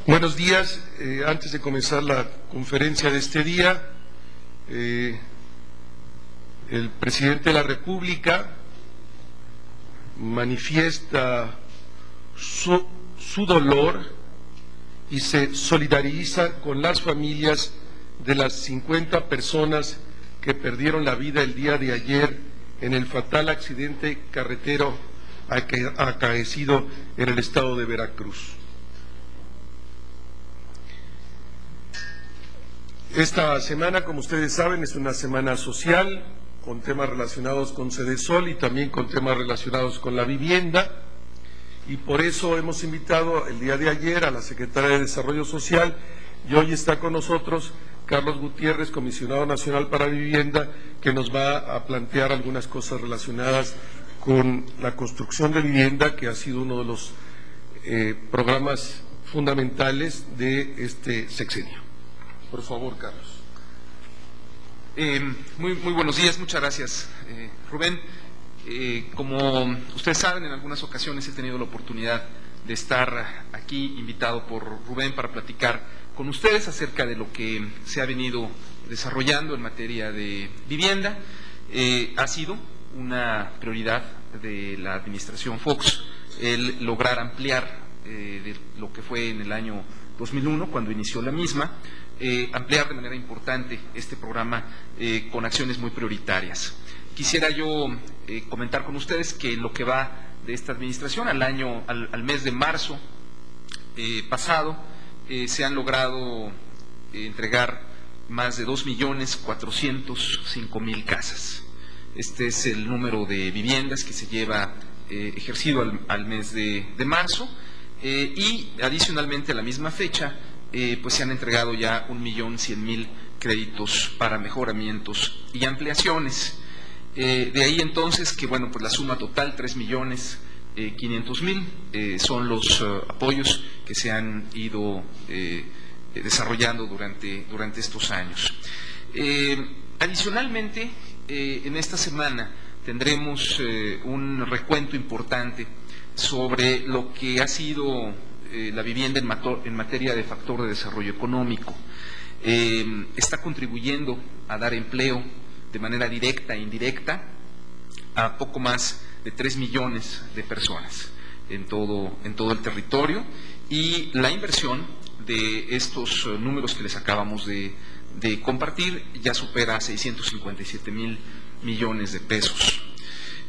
Buenos días. Antes de comenzar la conferencia de este día, el presidente de la República manifiesta su dolor y se solidariza con las familias de las 50 personas que perdieron la vida el día de ayer en el fatal accidente carretero acaecido en el estado de Veracruz. Esta semana, como ustedes saben, es una semana social, con temas relacionados con Sedesol y también con temas relacionados con la vivienda, y por eso hemos invitado el día de ayer a la Secretaria de Desarrollo Social, y hoy está con nosotros Carlos Gutiérrez, Comisionado Nacional para Vivienda, que nos va a plantear algunas cosas relacionadas con la construcción de vivienda, que ha sido uno de los programas fundamentales de este sexenio. Por favor, Carlos. Muy buenos días, muchas gracias, Rubén. Como ustedes saben, en algunas ocasiones he tenido la oportunidad de estar aquí invitado por Rubén para platicar con ustedes acerca de lo que se ha venido desarrollando en materia de vivienda. Ha sido una prioridad de la administración Fox el lograr ampliar de lo que fue en el año 2001, cuando inició la misma, ampliar de manera importante este programa con acciones muy prioritarias. Quisiera yo comentar con ustedes que lo que va de esta administración al mes de marzo pasado, se han logrado entregar más de 2.405.000 casas. Este es el número de viviendas que se lleva ejercido al mes de marzo. Y adicionalmente a la misma fecha, pues se han entregado ya 1.100.000 créditos para mejoramientos y ampliaciones. De ahí entonces que, bueno, pues la suma total, 3.500.000, son los apoyos que se han ido desarrollando durante estos años. Adicionalmente, en esta semana tendremos un recuento importante sobre lo que ha sido la vivienda en materia de factor de desarrollo económico. Está contribuyendo a dar empleo de manera directa e indirecta a poco más de 3 millones de personas en todo el territorio, y la inversión de estos números que les acabamos de compartir ya supera 657.000 millones de pesos.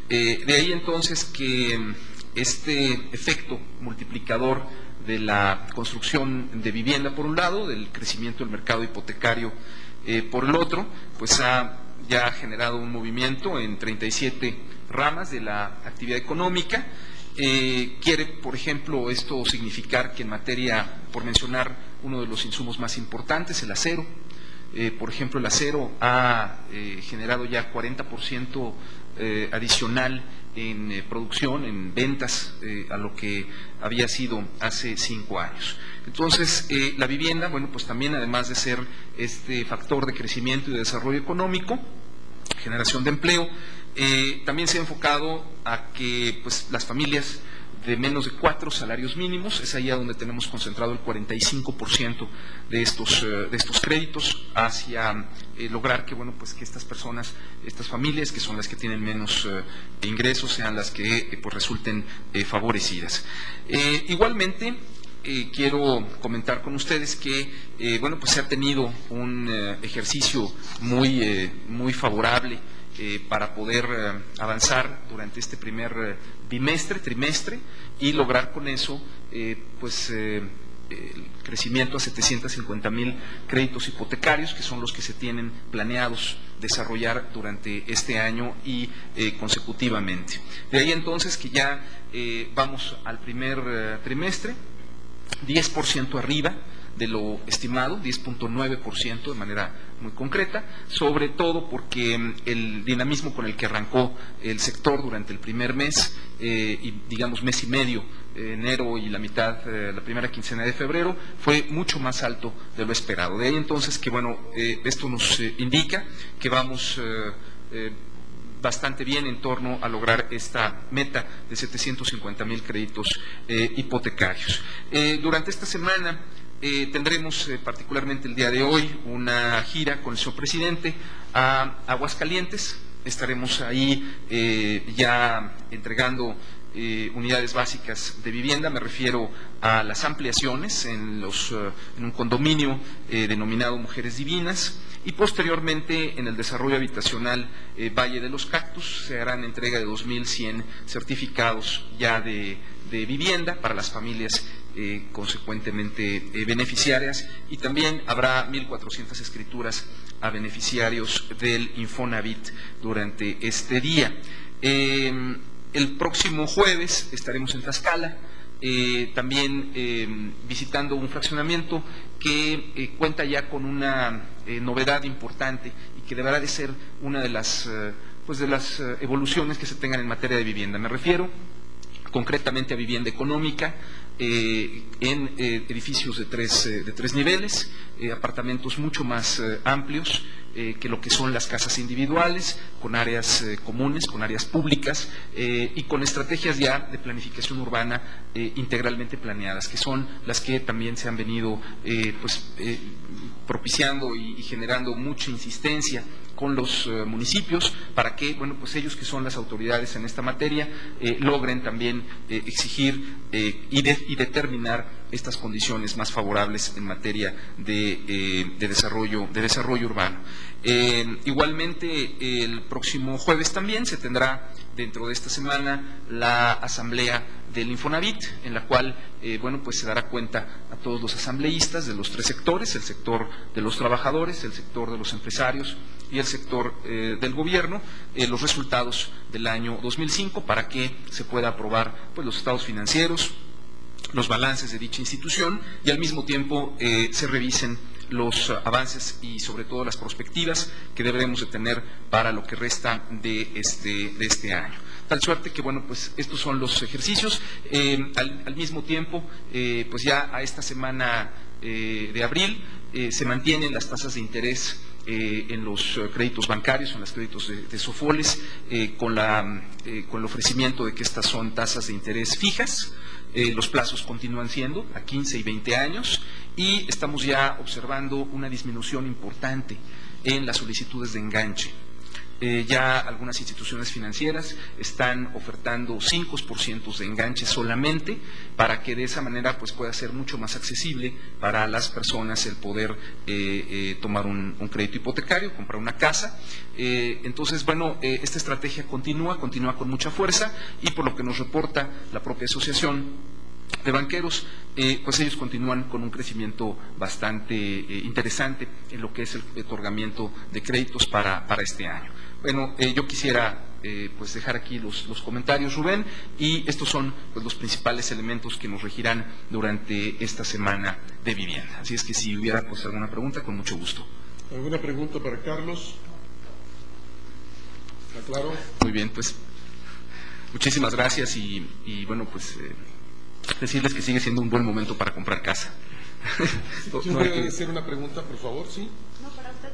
De ahí entonces que este efecto multiplicador de la construcción de vivienda por un lado, del crecimiento del mercado hipotecario por el otro, pues ha ya generado un movimiento en 37 ramas de la actividad económica. Quiere, por ejemplo, esto significar que en materia, por mencionar uno de los insumos más importantes, el acero, por ejemplo, el acero ha generado ya 40% adicional en producción, en ventas, a lo que había sido hace 5 años. Entonces, la vivienda, bueno, pues también, además de ser este factor de crecimiento y de desarrollo económico, generación de empleo, también se ha enfocado a que, pues, las familias de menos de 4 salarios mínimos, es ahí a donde tenemos concentrado el 45% de estos créditos, hacia lograr que, bueno, pues que estas personas, estas familias, que son las que tienen menos ingresos, sean las que pues resulten favorecidas. Igualmente, quiero comentar con ustedes que bueno, pues se ha tenido un ejercicio muy favorable para poder avanzar durante este primer trimestre, y lograr con eso pues el crecimiento a 750.000 créditos hipotecarios, que son los que se tienen planeados desarrollar durante este año y consecutivamente. De ahí entonces que ya vamos al primer trimestre 10% arriba de lo estimado, 10.9% de manera muy concreta, sobre todo porque el dinamismo con el que arrancó el sector durante el primer mes, y digamos mes y medio, enero y la primera quincena de febrero, fue mucho más alto de lo esperado. De ahí entonces que, bueno, esto nos indica que vamos bastante bien en torno a lograr esta meta de 750.000 créditos hipotecarios. Durante esta semana tendremos particularmente el día de hoy una gira con el señor presidente a Aguascalientes. Estaremos ahí ya entregando unidades básicas de vivienda. Me refiero a las ampliaciones en un condominio denominado Mujeres Divinas, y posteriormente en el desarrollo habitacional Valle de los Cactus se harán entrega de 2.100 certificados ya de vivienda para las familias consecuentemente beneficiarias, y también habrá 1.400 escrituras a beneficiarios del Infonavit durante este día. El próximo jueves estaremos en Tlaxcala, también visitando un fraccionamiento que cuenta ya con una novedad importante y que deberá de ser una de las evoluciones que se tengan en materia de vivienda. Me refiero concretamente a vivienda económica, en edificios de tres niveles, apartamentos mucho más amplios que lo que son las casas individuales, con áreas comunes, con áreas públicas y con estrategias ya de planificación urbana integralmente planeadas, que son las que también se han venido propiciando y generando mucha insistencia con los municipios para que, ellos, que son las autoridades en esta materia, logren también exigir y determinar estas condiciones más favorables en materia de desarrollo urbano. Igualmente, el próximo jueves también se tendrá, dentro de esta semana, la asamblea del Infonavit, en la cual se dará cuenta a todos los asambleístas de los tres sectores: el sector de los trabajadores, el sector de los empresarios y el sector del gobierno, los resultados del año 2005, para que se pueda aprobar los estados financieros, los balances de dicha institución, y al mismo tiempo se revisen los avances y sobre todo las perspectivas que deberemos de tener para lo que resta de este año. Tal suerte que, estos son los ejercicios. Al mismo tiempo, ya a esta semana de abril se mantienen las tasas de interés en los créditos bancarios, en los créditos de Sofoles, con el ofrecimiento de que estas son tasas de interés fijas. Los plazos continúan siendo a 15 y 20 años, y estamos ya observando una disminución importante en las solicitudes de enganche. Ya algunas instituciones financieras están ofertando 5% de enganche solamente, para que de esa manera pueda ser mucho más accesible para las personas el poder tomar un crédito hipotecario, comprar una casa. Entonces, esta estrategia continúa con mucha fuerza, y por lo que nos reporta la propia asociación de banqueros, ellos continúan con un crecimiento bastante interesante en lo que es el otorgamiento de créditos para este año. Yo quisiera dejar aquí los comentarios, Rubén, y estos son los principales elementos que nos regirán durante esta semana de vivienda. Así es que si hubiera alguna pregunta, con mucho gusto. ¿Alguna pregunta para Carlos? ¿Está claro? Muy bien, muchísimas gracias, y decirles que sigue siendo un buen momento para comprar casa. ¿Quién puede hacer una pregunta, por favor? ¿Sí? No, para usted.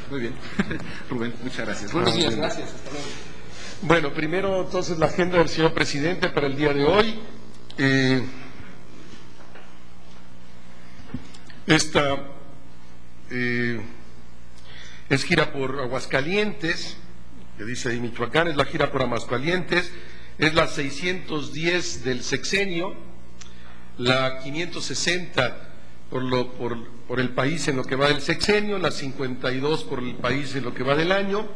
Muy bien. Rubén, muchas gracias. Buenos días, gracias. Hasta luego. Bueno, primero entonces la agenda del señor presidente para el día de hoy. Esta es gira por Aguascalientes, que dice ahí Michoacán, es la gira por Aguascalientes, es la 610 del sexenio, la 560 por el país en lo que va del sexenio, la 52 por el país en lo que va del año.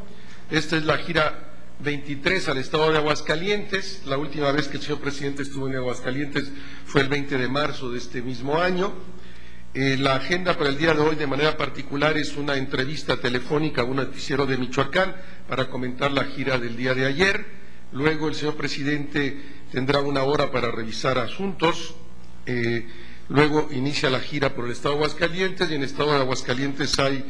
Esta es la gira 23 al estado de Aguascalientes. La última vez que el señor presidente estuvo en Aguascalientes fue el 20 de marzo de este mismo año. La agenda para el día de hoy, de manera particular, es una entrevista telefónica a un noticiero de Michoacán para comentar la gira del día de ayer. Luego el señor presidente tendrá una hora para revisar asuntos. Luego inicia la gira por el estado de Aguascalientes, y en el estado de Aguascalientes hay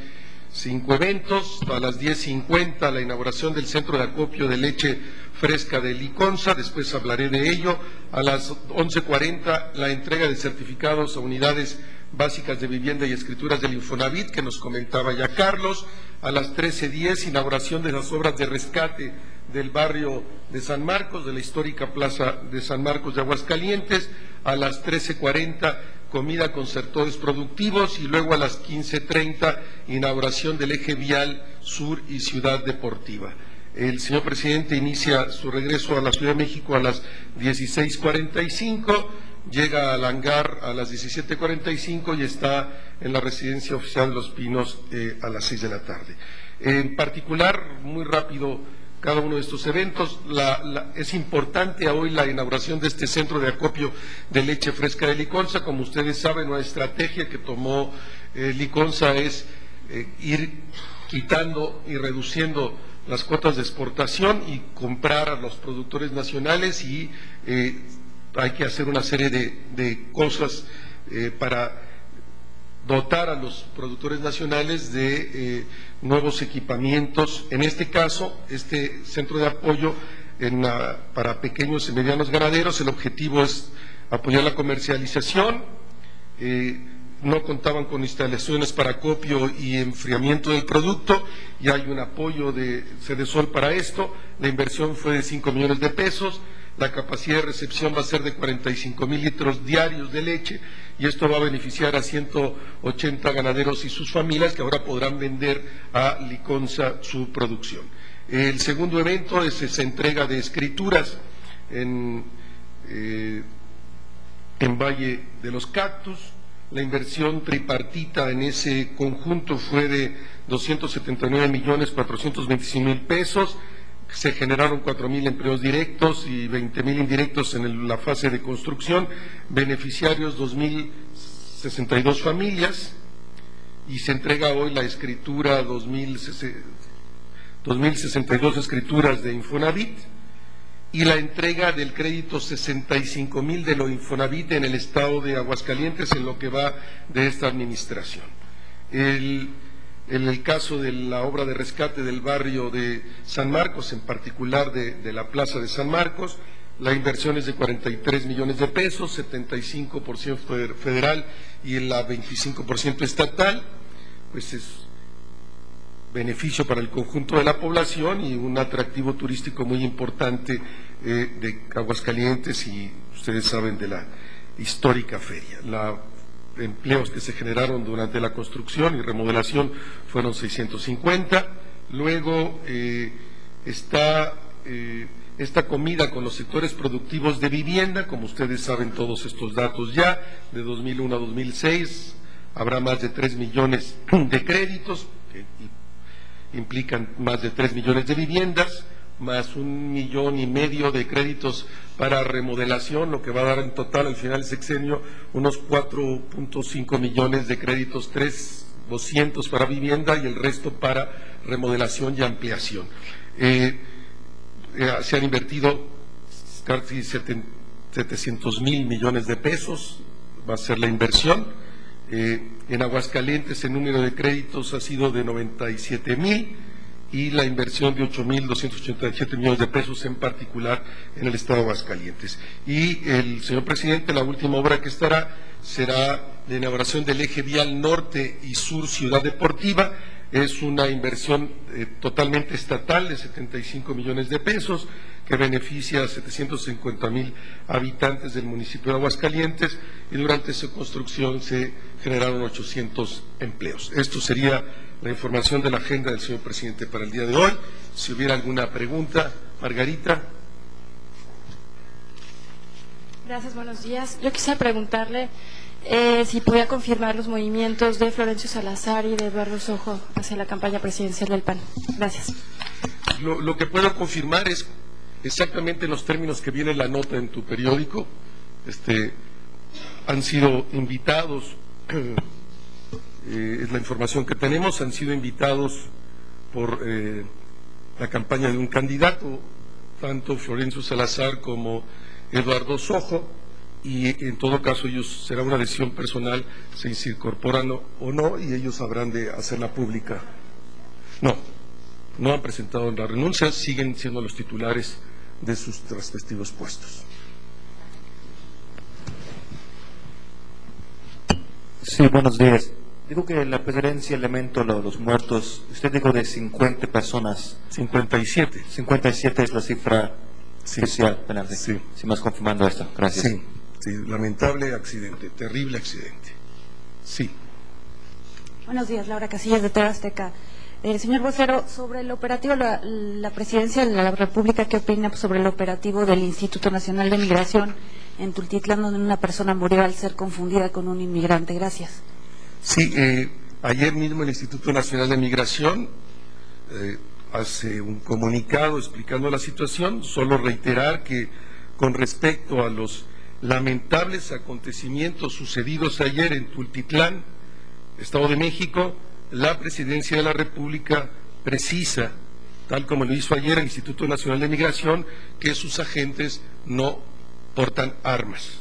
5 eventos. A las 10:50 la inauguración del centro de acopio de leche fresca de Liconza, después hablaré de ello. A las 11:40 la entrega de certificados a unidades básicas de vivienda y escrituras del Infonavit, que nos comentaba ya Carlos. A las 13:10 inauguración de las obras de rescate del barrio de San Marcos, de la histórica plaza de San Marcos de Aguascalientes. A las 13:40 comida con sectores productivos, y luego a las 15:30 inauguración del eje vial Sur y Ciudad Deportiva. El señor presidente inicia su regreso a la Ciudad de México a las 16:45, llega al hangar a las 17:45 y está en la residencia oficial de Los Pinos a las 6 de la tarde. En particular, muy rápido, cada uno de estos eventos, es importante hoy la inauguración de este centro de acopio de leche fresca de Liconza. Como ustedes saben, una estrategia que tomó Liconza es ir quitando y reduciendo las cuotas de exportación y comprar a los productores nacionales, y hay que hacer una serie de cosas para dotar a los productores nacionales de nuevos equipamientos. En este caso, este centro de apoyo para pequeños y medianos ganaderos, el objetivo es apoyar la comercialización. No contaban con instalaciones para acopio y enfriamiento del producto, y hay un apoyo de Cedesol para esto. La inversión fue de 5 millones de pesos. La capacidad de recepción va a ser de 45,000 litros diarios de leche, y esto va a beneficiar a 180 ganaderos y sus familias, que ahora podrán vender a Liconza su producción. El segundo evento es esa entrega de escrituras en Valle de los Cactus. La inversión tripartita en ese conjunto fue de 279,425,000 pesos. Se generaron 4,000 empleos directos y 20,000 indirectos en la fase de construcción, beneficiarios 2,062 familias, y se entrega hoy la escritura 2,062 escrituras de Infonavit, y la entrega del crédito 65,000 de lo Infonavit en el estado de Aguascalientes en lo que va de esta administración. En el caso de la obra de rescate del barrio de San Marcos, en particular de la plaza de San Marcos, la inversión es de 43 millones de pesos, 75% federal y el 25% estatal. Pues es beneficio para el conjunto de la población y un atractivo turístico muy importante de Aguascalientes, y ustedes saben de la histórica feria. Empleos que se generaron durante la construcción y remodelación fueron 650. Luego está esta comida con los sectores productivos de vivienda. Como ustedes saben todos estos datos ya, de 2001 a 2006 habrá más de 3 millones de créditos que implican más de 3 millones de viviendas, más 1,5 millones de créditos para remodelación, lo que va a dar en total al final del sexenio unos 4,5 millones de créditos, 200 para vivienda y el resto para remodelación y ampliación. Se han invertido casi 700,000 millones de pesos, va a ser la inversión. En Aguascalientes el número de créditos ha sido de 97,000 y la inversión de 8,287 millones de pesos, en particular en el estado de Aguascalientes. Y el señor presidente, la última obra que estará será la inauguración del eje vial Norte y Sur Ciudad Deportiva. Es una inversión totalmente estatal de 75 millones de pesos que beneficia a 750,000 habitantes del municipio de Aguascalientes, y durante su construcción se generaron 800 empleos. Esto sería la información de la agenda del señor presidente para el día de hoy. Si hubiera alguna pregunta, Margarita. Gracias, buenos días. Yo quisiera preguntarle si podía confirmar los movimientos de Florencio Salazar y de Eduardo Sojo hacia la campaña presidencial del PAN. Gracias. Lo que puedo confirmar es exactamente los términos que viene la nota en tu periódico. Han sido invitados, es la información que tenemos, han sido invitados por la campaña de un candidato, tanto Florencio Salazar como Eduardo Sojo, y en todo caso ellos será una decisión personal si se incorporan o no, y ellos habrán de hacerla pública. No han presentado la renuncia, siguen siendo los titulares de sus respectivos puestos. Sí, buenos días. Digo que la preferencia elemento los muertos, usted dijo de 50 personas. 57. 57 es la cifra Sí. oficial. Sí. Si más confirmando esto, gracias. Sí, lamentable accidente, terrible accidente. Sí. Buenos días, Laura Casillas, de TV Azteca. Señor vocero, sobre el operativo, la Presidencia de la República, ¿qué opina sobre el operativo del Instituto Nacional de Migración en Tultitlán, donde una persona murió al ser confundida con un inmigrante? Gracias. Sí, ayer mismo el Instituto Nacional de Migración hace un comunicado explicando la situación. Solo reiterar que con respecto a los lamentables acontecimientos sucedidos ayer en Tultitlán, Estado de México, la Presidencia de la República precisa, tal como lo hizo ayer el Instituto Nacional de Migración, que sus agentes no portan armas.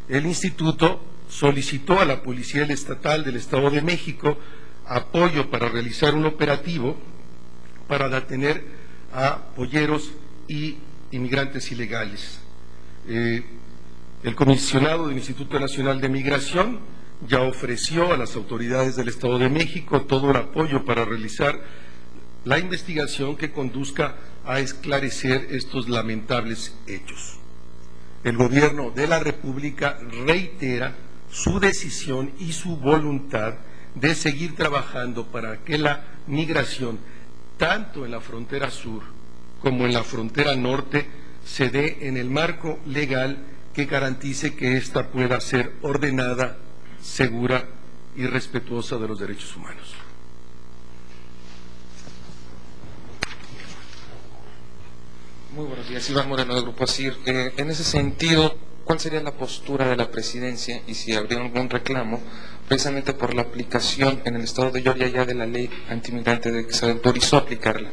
El Instituto solicitó a la Policía Estatal del Estado de México apoyo para realizar un operativo para detener a polleros y inmigrantes ilegales. El comisionado del Instituto Nacional de Migración ya ofreció a las autoridades del Estado de México todo el apoyo para realizar la investigación que conduzca a esclarecer estos lamentables hechos. El Gobierno de la República reitera su decisión y su voluntad de seguir trabajando para que la migración, tanto en la frontera sur como en la frontera norte, se dé en el marco legal que garantice que ésta pueda ser ordenada, segura y respetuosa de los derechos humanos. Muy buenos días, Iván Moreno de Grupo ASIR. En ese sentido, ¿cuál sería la postura de la Presidencia y si habría algún reclamo precisamente por la aplicación en el Estado de Georgia ya de la ley antimigrante de que se autorizó aplicarla?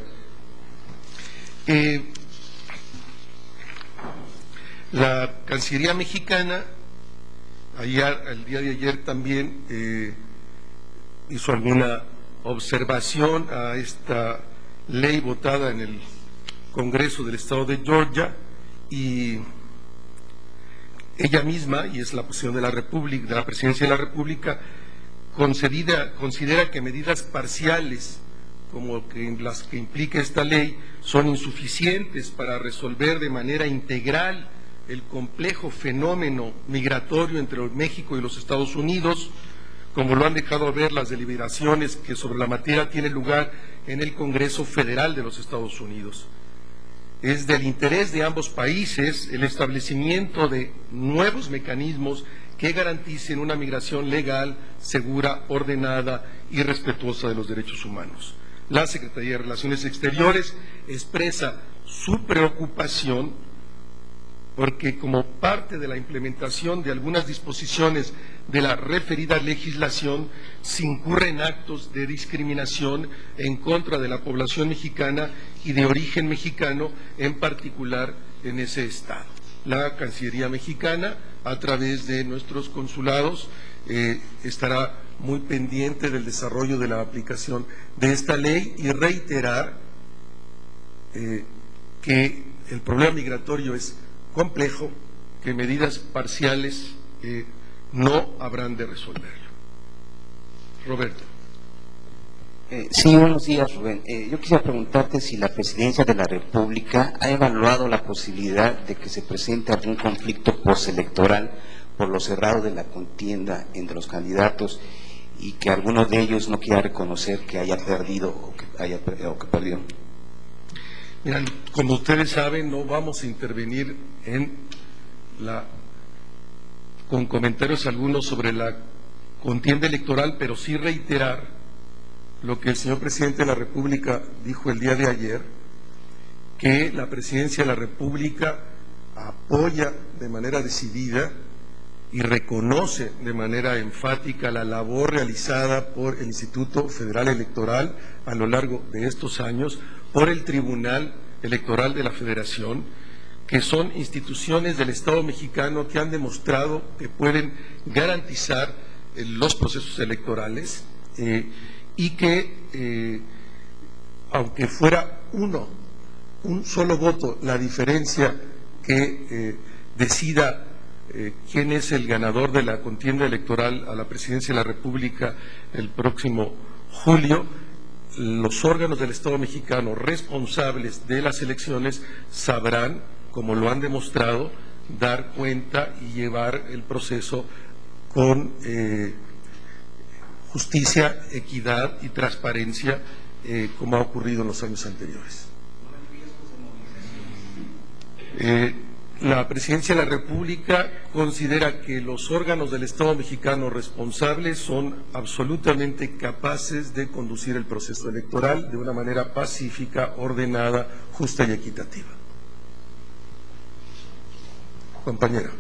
La Cancillería mexicana el día de ayer también hizo alguna observación a esta ley votada en el Congreso del Estado de Georgia, y ella misma, y es la posición de la República, de la Presidencia de la República, considera que medidas parciales como las que implica esta ley son insuficientes para resolver de manera integral el complejo fenómeno migratorio entre México y los Estados Unidos, como lo han dejado ver las deliberaciones que sobre la materia tienen lugar en el Congreso Federal de los Estados Unidos. Es del interés de ambos países el establecimiento de nuevos mecanismos que garanticen una migración legal, segura, ordenada y respetuosa de los derechos humanos. La Secretaría de Relaciones Exteriores expresa su preocupación porque como parte de la implementación de algunas disposiciones de la referida legislación se incurren actos de discriminación en contra de la población mexicana y de origen mexicano, en particular en ese estado. La Cancillería mexicana, a través de nuestros consulados, estará muy pendiente del desarrollo de la aplicación de esta ley y reiterar que el problema migratorio es complejo, que medidas parciales no habrán de resolverlo. Roberto. Sí, buenos días, Rubén. Yo quisiera preguntarte si la Presidencia de la República ha evaluado la posibilidad de que se presente algún conflicto postelectoral por lo cerrado de la contienda entre los candidatos y que alguno de ellos no quiera reconocer que haya perdido o que perdió. Miren, como ustedes saben, no vamos a intervenir con comentarios algunos sobre la contienda electoral, pero sí reiterar lo que el señor presidente de la República dijo el día de ayer, que la Presidencia de la República apoya de manera decidida y reconoce de manera enfática la labor realizada por el Instituto Federal Electoral a lo largo de estos años, por el Tribunal Electoral de la Federación, que son instituciones del Estado mexicano que han demostrado que pueden garantizar los procesos electorales y que, aunque fuera un solo voto la diferencia que decida quién es el ganador de la contienda electoral a la Presidencia de la República el próximo julio, los órganos del Estado mexicano responsables de las elecciones sabrán, como lo han demostrado, dar cuenta y llevar el proceso con justicia, equidad y transparencia, como ha ocurrido en los años anteriores. La Presidencia de la República considera que los órganos del Estado mexicano responsables son absolutamente capaces de conducir el proceso electoral de una manera pacífica, ordenada, justa y equitativa. Compañera.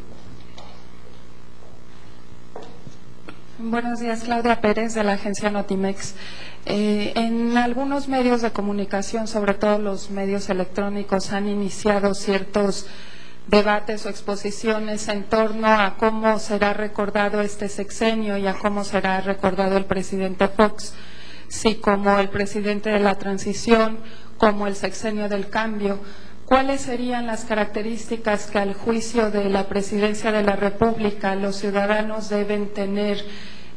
Buenos días, Claudia Pérez, de la agencia Notimex. En algunos medios de comunicación, sobre todo los medios electrónicos, han iniciado ciertos debates o exposiciones en torno a cómo será recordado este sexenio y a cómo será recordado el presidente Fox, si como el presidente de la transición, como el sexenio del cambio. ¿Cuáles serían las características que, al juicio de la Presidencia de la República, los ciudadanos deben tener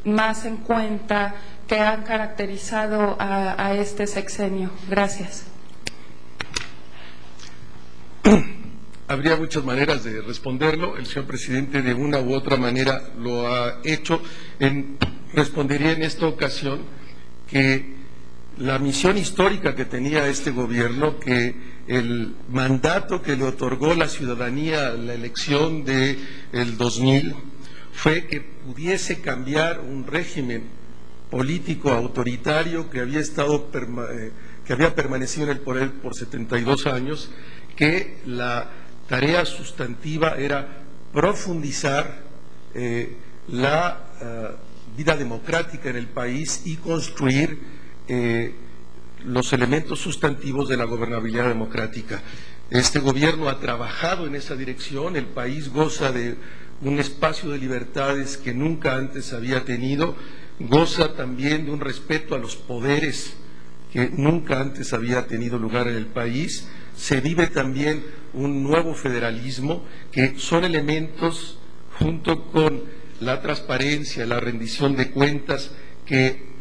más en cuenta que han caracterizado a este sexenio? Gracias. Habría muchas maneras de responderlo. El señor presidente de una u otra manera lo ha hecho. Respondería en esta ocasión que la misión histórica que tenía este gobierno, que el mandato que le otorgó la ciudadanía a la elección del 2000, fue que pudiese cambiar un régimen político autoritario que había permanecido en el poder por 72 años, que la tarea sustantiva era profundizar la vida democrática en el país y construir los elementos sustantivos de la gobernabilidad democrática. Este gobierno ha trabajado en esa dirección. El país goza de un espacio de libertades que nunca antes había tenido, goza también de un respeto a los poderes que nunca antes había tenido lugar en el país. Se vive también un nuevo federalismo, que son elementos, junto con la transparencia, la rendición de cuentas, que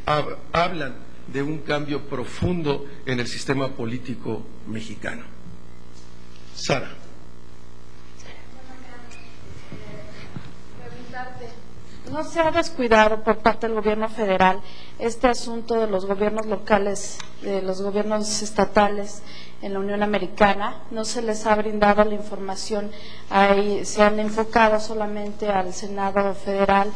hablan de un cambio profundo en el sistema político mexicano. Sara. ¿No se ha descuidado por parte del gobierno federal este asunto de los gobiernos locales, de los gobiernos estatales en la Unión Americana? ¿No se les ha brindado la información? Ahí se han enfocado solamente al Senado federal.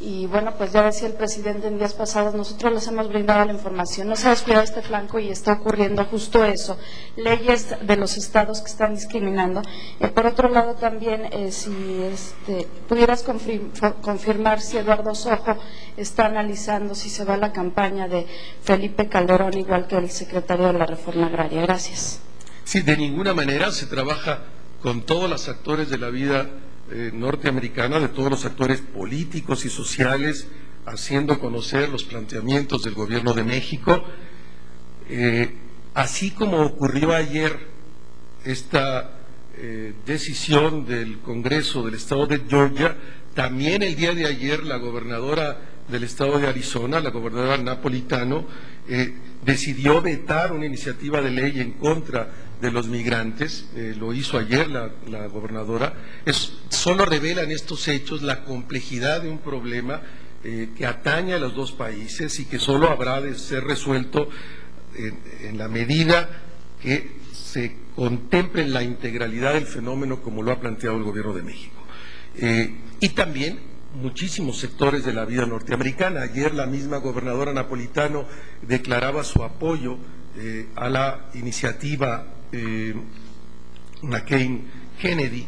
Y bueno, pues ya decía el presidente en días pasados, nosotros les hemos brindado la información. No se ha descuidado este flanco y está ocurriendo justo eso, leyes de los estados que están discriminando. Por otro lado también, si pudieras confirmar si Eduardo Sojo está analizando si se va a la campaña de Felipe Calderón, igual que el secretario de la Reforma Agraria. Gracias. Sí, de ninguna manera. Se trabaja con todos los actores de la vida norteamericana, de todos los actores políticos y sociales, haciendo conocer los planteamientos del gobierno de México. Así como ocurrió ayer esta decisión del Congreso del Estado de Georgia, también el día de ayer la gobernadora del Estado de Arizona, la gobernadora Napolitano, decidió vetar una iniciativa de ley en contra de los migrantes. Lo hizo ayer la gobernadora. Solo revelan estos hechos la complejidad de un problema que atañe a los dos países y que solo habrá de ser resuelto en la medida que se contemple la integralidad del fenómeno, como lo ha planteado el gobierno de México. Y también muchísimos sectores de la vida norteamericana. Ayer la misma gobernadora Napolitano declaraba su apoyo a la iniciativa McCain-Kennedy,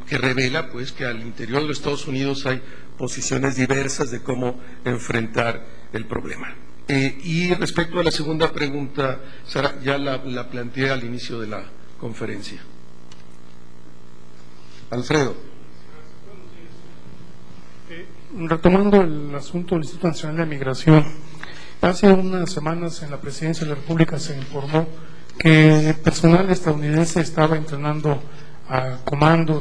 que revela pues que al interior de los Estados Unidos hay posiciones diversas de cómo enfrentar el problema. Y respecto a la segunda pregunta, Sara, ya la planteé al inicio de la conferencia. Alfredo. Retomando el asunto del Instituto Nacional de Migración, hace unas semanas en la Presidencia de la República se informó que personal estadounidense estaba entrenando a comando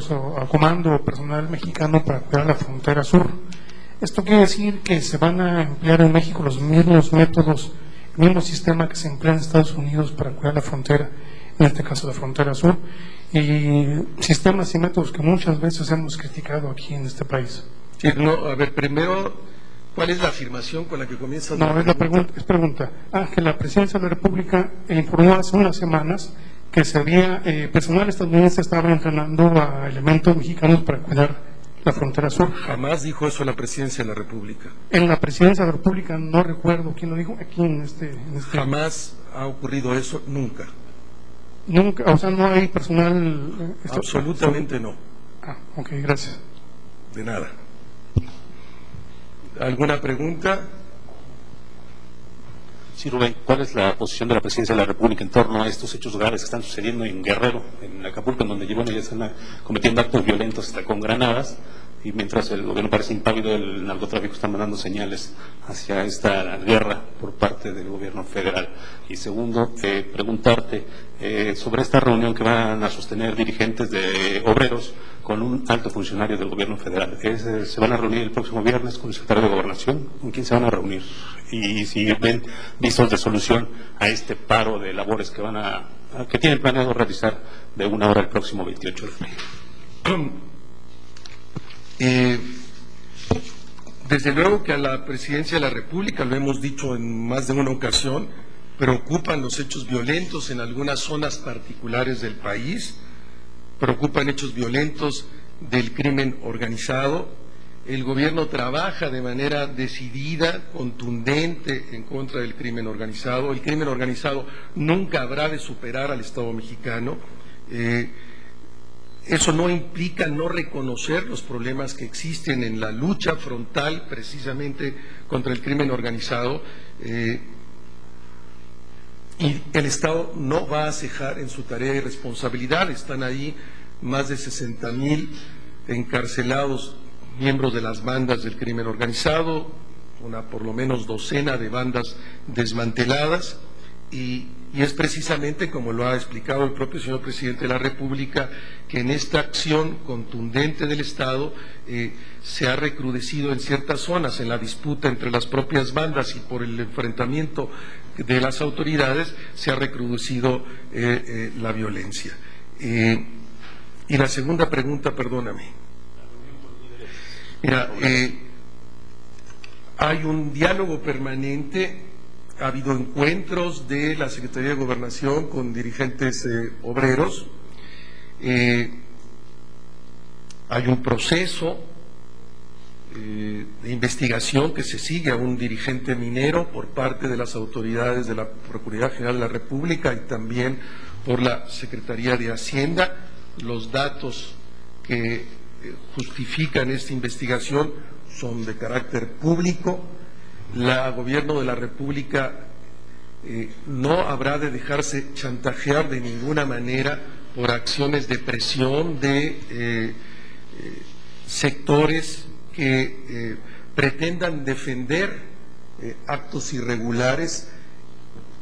personal mexicano para cuidar la frontera sur. Esto quiere decir que se van a emplear en México los mismos métodos, el mismo sistema que se emplea en Estados Unidos para cuidar la frontera. en este caso la frontera sur, y sistemas y métodos que muchas veces hemos criticado aquí en este país. Sí, no, a ver, primero, ¿cuál es la afirmación con la que comienzas? No, es pregunta. Que la Presidencia de la República informó hace unas semanas que se había, personal estadounidense estaba entrenando a elementos mexicanos para cuidar la frontera sur. Jamás dijo eso la Presidencia de la República. En la Presidencia de la República no recuerdo quién lo dijo, aquí en este... Jamás ha ocurrido eso, nunca. Nunca, o sea, no hay personal... Absolutamente no. Ok, gracias. De nada. ¿Alguna pregunta? Sí, Rubén, ¿cuál es la posición de la Presidencia de la República en torno a estos hechos graves que están sucediendo en Guerrero, en Acapulco, en donde ya están cometiendo actos violentos hasta con granadas, y mientras el gobierno parece impávido, el narcotráfico está mandando señales hacia esta guerra por parte del gobierno federal? Y segundo, preguntarte sobre esta reunión que van a sostener dirigentes de obreros con un alto funcionario del gobierno federal. ¿Se van a reunir el próximo viernes con el secretario de Gobernación? ¿Con quién se van a reunir? Y si ven visos de solución a este paro de labores que tienen planeado realizar de 1 hora el próximo 28 de febrero. Desde luego que a la Presidencia de la República, lo hemos dicho en más de una ocasión, preocupan los hechos violentos en algunas zonas particulares del país, preocupan hechos violentos del crimen organizado. El gobierno trabaja de manera decidida, contundente en contra del crimen organizado. El crimen organizado nunca habrá de superar al Estado mexicano. Eso no implica no reconocer los problemas que existen en la lucha frontal precisamente contra el crimen organizado, y el Estado no va a cejar en su tarea y responsabilidad. Están ahí más de 60,000 encarcelados miembros de las bandas del crimen organizado, por lo menos docena de bandas desmanteladas, y es precisamente, como lo ha explicado el propio señor Presidente de la República, que en esta acción contundente del Estado se ha recrudecido en ciertas zonas, en la disputa entre las propias bandas y por el enfrentamiento de las autoridades, se ha recrudecido la violencia. Y la segunda pregunta, perdóname. Mira, hay un diálogo permanente. Ha habido encuentros de la Secretaría de Gobernación con dirigentes obreros. Hay un proceso de investigación que se sigue a un dirigente minero por parte de las autoridades de la Procuraduría General de la República y también por la Secretaría de Hacienda. Los datos que justifican esta investigación son de carácter público. El gobierno de la República no habrá de dejarse chantajear de ninguna manera por acciones de presión de sectores que pretendan defender actos irregulares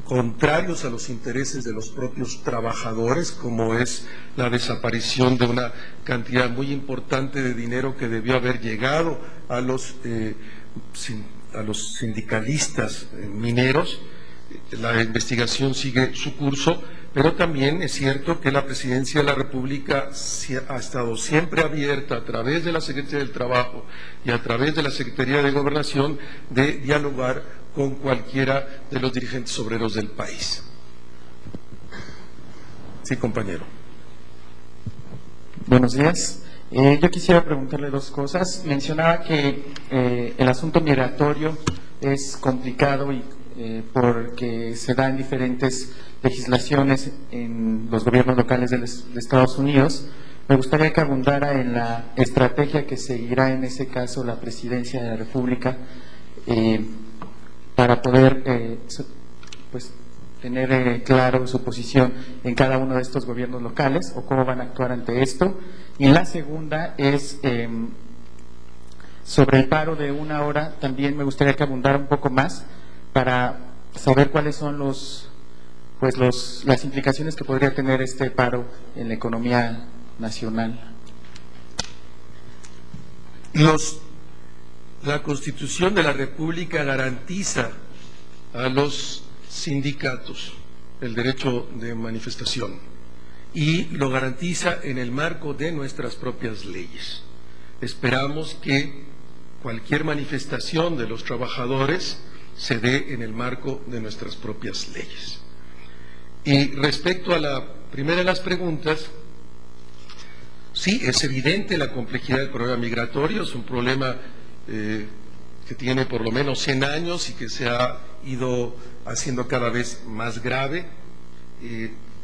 contrarios a los intereses de los propios trabajadores, como es la desaparición de una cantidad muy importante de dinero que debió haber llegado a los sindicalistas mineros. La investigación sigue su curso, pero también es cierto que la Presidencia de la República ha estado siempre abierta a través de la Secretaría del Trabajo y a través de la Secretaría de Gobernación de dialogar con cualquiera de los dirigentes obreros del país. Sí, compañero. Buenos días. Yo quisiera preguntarle dos cosas. Mencionaba que el asunto migratorio es complicado y porque se da en diferentes legislaciones en los gobiernos locales de Estados Unidos. Me gustaría que abundara en la estrategia que seguirá en ese caso la Presidencia de la República para poder pues tener claro su posición en cada uno de estos gobiernos locales o cómo van a actuar ante esto. Y la segunda es sobre el paro de 1 hora. También me gustaría que abundara un poco más para saber cuáles son las implicaciones que podría tener este paro en la economía nacional. La Constitución de la República garantiza a los sindicatos el derecho de manifestación y lo garantiza en el marco de nuestras propias leyes. Esperamos que cualquier manifestación de los trabajadores se dé en el marco de nuestras propias leyes. Y respecto a la primera de las preguntas, sí, es evidente la complejidad del problema migratorio, es un problema que tiene por lo menos 100 años y que se ha ido haciendo cada vez más grave,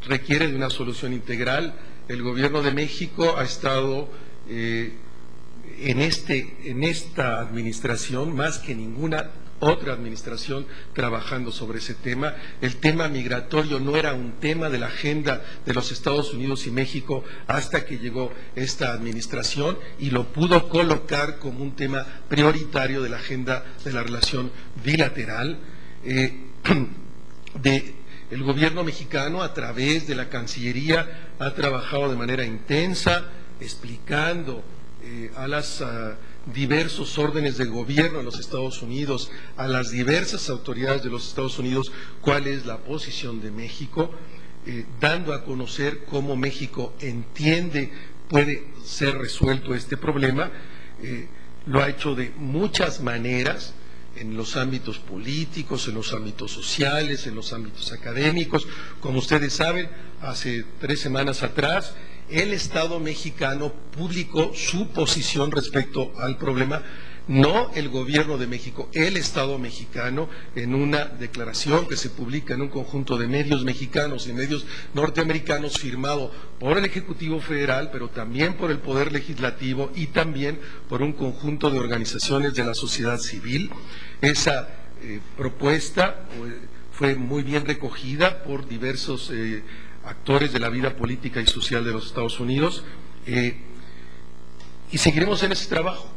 requiere de una solución integral. El Gobierno de México ha estado en esta administración, más que ninguna otra administración, trabajando sobre ese tema. El tema migratorio no era un tema de la agenda de los Estados Unidos y México hasta que llegó esta administración y lo pudo colocar como un tema prioritario de la agenda de la relación bilateral. El gobierno mexicano, a través de la Cancillería, ha trabajado de manera intensa, explicando a las diversos órdenes de gobierno de los Estados Unidos, a las diversas autoridades de los Estados Unidos, cuál es la posición de México, dando a conocer cómo México entiende puede ser resuelto este problema. Lo ha hecho de muchas maneras, en los ámbitos políticos, en los ámbitos sociales, en los ámbitos académicos. Como ustedes saben, hace 3 semanas atrás, el Estado mexicano publicó su posición respecto al problema, no el Gobierno de México, el Estado mexicano, en una declaración que se publica en un conjunto de medios mexicanos y medios norteamericanos, firmado por el Ejecutivo Federal, pero también por el Poder Legislativo y también por un conjunto de organizaciones de la sociedad civil. Esa propuesta fue muy bien recogida por diversos actores de la vida política y social de los Estados Unidos, y seguiremos en ese trabajo.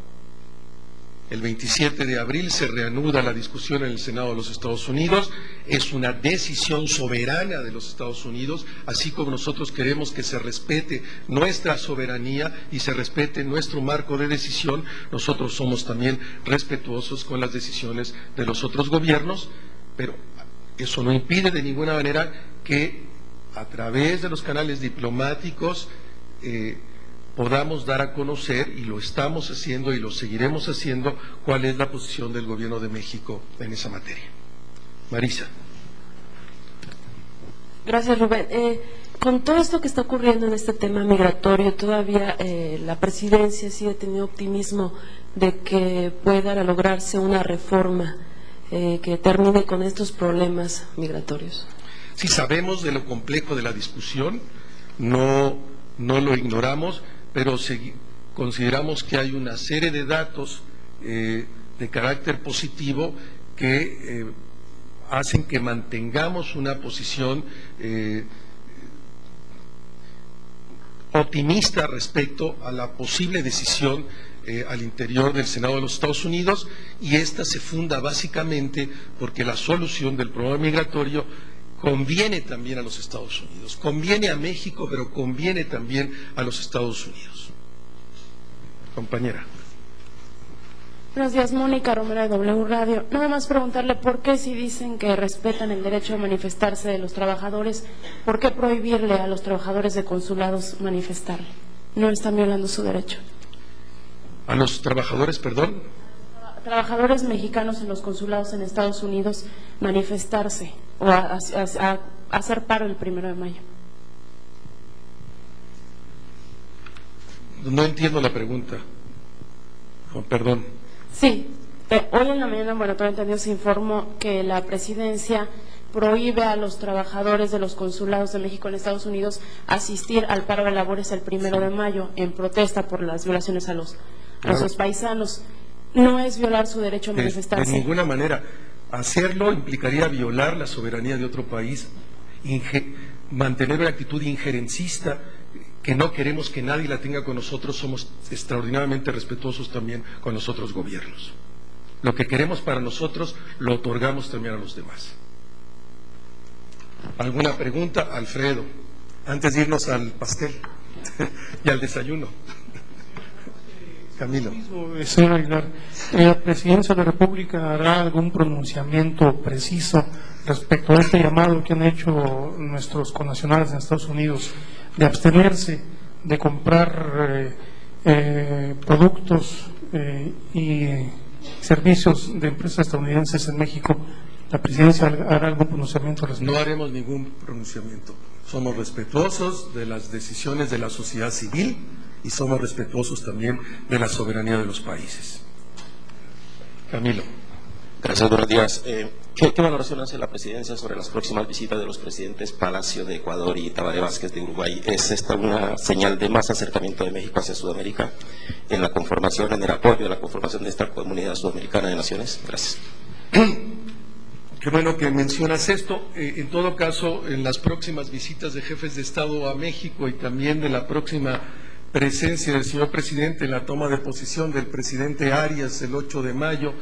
El 27 de abril se reanuda la discusión en el Senado de los Estados Unidos. Es una decisión soberana de los Estados Unidos, así como nosotros queremos que se respete nuestra soberanía y se respete nuestro marco de decisión. Nosotros somos también respetuosos con las decisiones de los otros gobiernos, pero eso no impide de ninguna manera que a través de los canales diplomáticos podamos dar a conocer, y lo estamos haciendo y lo seguiremos haciendo, cuál es la posición del Gobierno de México en esa materia. Marisa. Gracias, Rubén. Con todo esto que está ocurriendo en este tema migratorio, todavía la presidencia sigue teniendo optimismo de que pueda lograrse una reforma que termine con estos problemas migratorios. Sí, sabemos de lo complejo de la discusión, no lo ignoramos, pero consideramos que hay una serie de datos de carácter positivo que hacen que mantengamos una posición optimista respecto a la posible decisión al interior del Senado de los Estados Unidos, y esta se funda básicamente porque la solución del problema migratorio conviene también a los Estados Unidos, conviene a México, pero conviene también a los Estados Unidos. Compañera. Buenos días, Mónica Romero de W Radio. Nada más preguntarle por qué, si dicen que respetan el derecho a manifestarse de los trabajadores, ¿por qué prohibirle a los trabajadores de consulados manifestar? ¿No están violando su derecho? ¿A los trabajadores, perdón? Trabajadores mexicanos en los consulados en Estados Unidos manifestarse o a hacer paro el 1 de mayo. No entiendo la pregunta. Oh, perdón. Sí, hoy en la mañana, bueno, todo entendido, se informó que la presidencia prohíbe a los trabajadores de los consulados de México en Estados Unidos asistir al paro de labores el 1 de mayo en protesta por las violaciones a los paisanos. No es violar su derecho a manifestarse. De ninguna manera. Hacerlo implicaría violar la soberanía de otro país, mantener una actitud injerencista que no queremos que nadie la tenga con nosotros. Somos extraordinariamente respetuosos también con los otros gobiernos. Lo que queremos para nosotros lo otorgamos también a los demás. ¿Alguna pregunta, Alfredo? Antes de irnos al pastel y al desayuno. Camilo. Señor Aguilar, ¿la Presidencia de la República hará algún pronunciamiento preciso respecto a este llamado que han hecho nuestros connacionales en Estados Unidos de abstenerse de comprar productos y servicios de empresas estadounidenses en México? ¿La Presidencia hará algún pronunciamiento al respecto? No haremos ningún pronunciamiento. Somos respetuosos de las decisiones de la sociedad civil y somos respetuosos también de la soberanía de los países. Camilo. Gracias, buenos días. ¿Qué valoración hace la Presidencia sobre las próximas visitas de los presidentes Palacio de Ecuador y Tabaré Vázquez de Uruguay? ¿Es esta una señal de más acercamiento de México hacia Sudamérica en la conformación, en el apoyo de la conformación de esta comunidad sudamericana de naciones? Gracias. Qué bueno que mencionas esto. En todo caso, en las próximas visitas de jefes de Estado a México y también de la próxima presencia del señor presidente en la toma de posición del presidente Arias el 8 de mayo,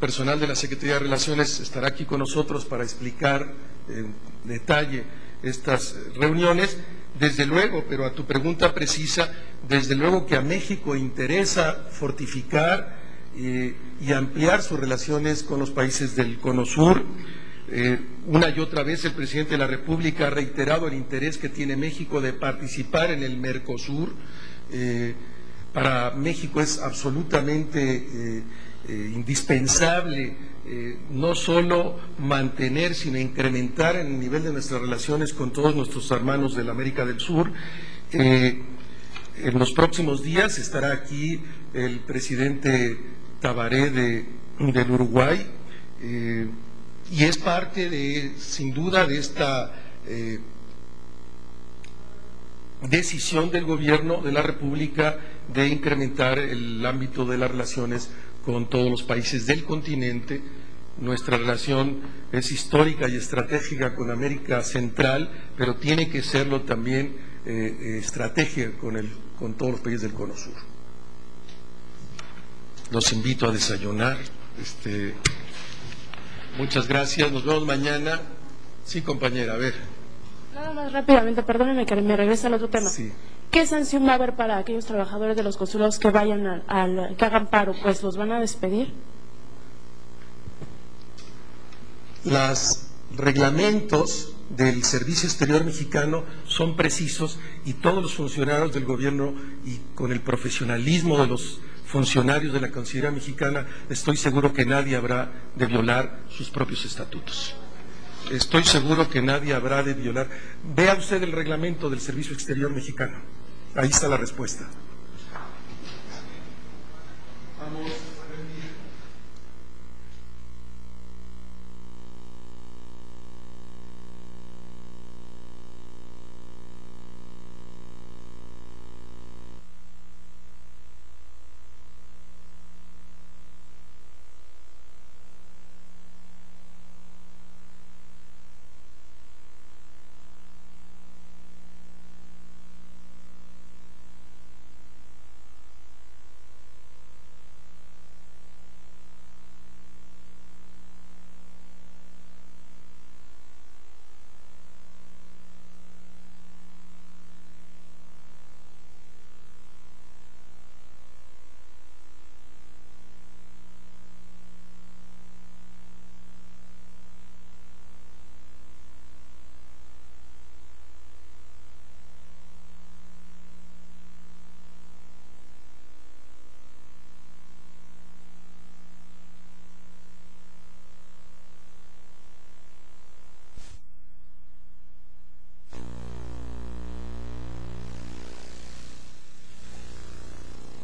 personal de la Secretaría de Relaciones estará aquí con nosotros para explicar en detalle estas reuniones. Desde luego, pero a tu pregunta precisa, desde luego que a México interesa fortificar y ampliar sus relaciones con los países del Cono Sur. Una y otra vez el presidente de la República ha reiterado el interés que tiene México de participar en el Mercosur. Para México es absolutamente indispensable no solo mantener, sino incrementar el nivel de nuestras relaciones con todos nuestros hermanos de la América del Sur. En los próximos días estará aquí el presidente Tabaré del Uruguay, y es parte sin duda de esta decisión del gobierno de la República de incrementar el ámbito de las relaciones con todos los países del continente. Nuestra relación es histórica y estratégica con América Central, pero tiene que serlo también estrategia con todos los países del Cono Sur. Los invito a desayunar. Muchas gracias. Nos vemos mañana. Sí, compañera, a ver. Nada más rápidamente, perdóneme que me regrese al otro tema. Sí. ¿Qué sanción va a haber para aquellos trabajadores de los consulados que vayan que hagan paro? Pues los van a despedir. Los reglamentos del Servicio Exterior Mexicano son precisos y todos los funcionarios del gobierno, y con el profesionalismo de los funcionarios de la Cancillería Mexicana, estoy seguro que nadie habrá de violar sus propios estatutos. Estoy seguro que nadie habrá de violar. Vea usted el reglamento del Servicio Exterior Mexicano. Ahí está la respuesta. Vamos.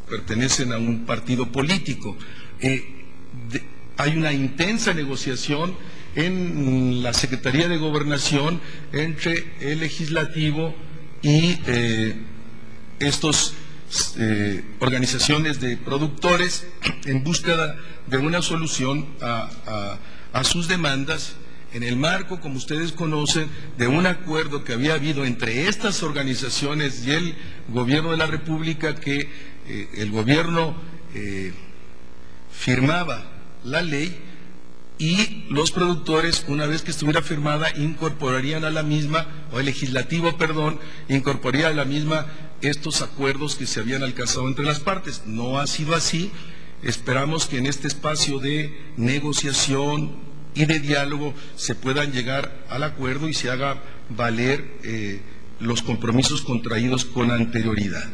Pertenecen a un partido político. Hay una intensa negociación en la Secretaría de Gobernación entre el Legislativo y estas organizaciones de productores en búsqueda de una solución a sus demandas, en el marco, como ustedes conocen, de un acuerdo que había habido entre estas organizaciones y el Gobierno de la República, que el gobierno firmaba la ley y los productores, una vez que estuviera firmada, incorporarían a la misma, o el legislativo, perdón, incorporaría a la misma estos acuerdos que se habían alcanzado entre las partes. No ha sido así. Esperamos que en este espacio de negociación y de diálogo se puedan llegar al acuerdo y se haga valer los compromisos contraídos con anterioridad.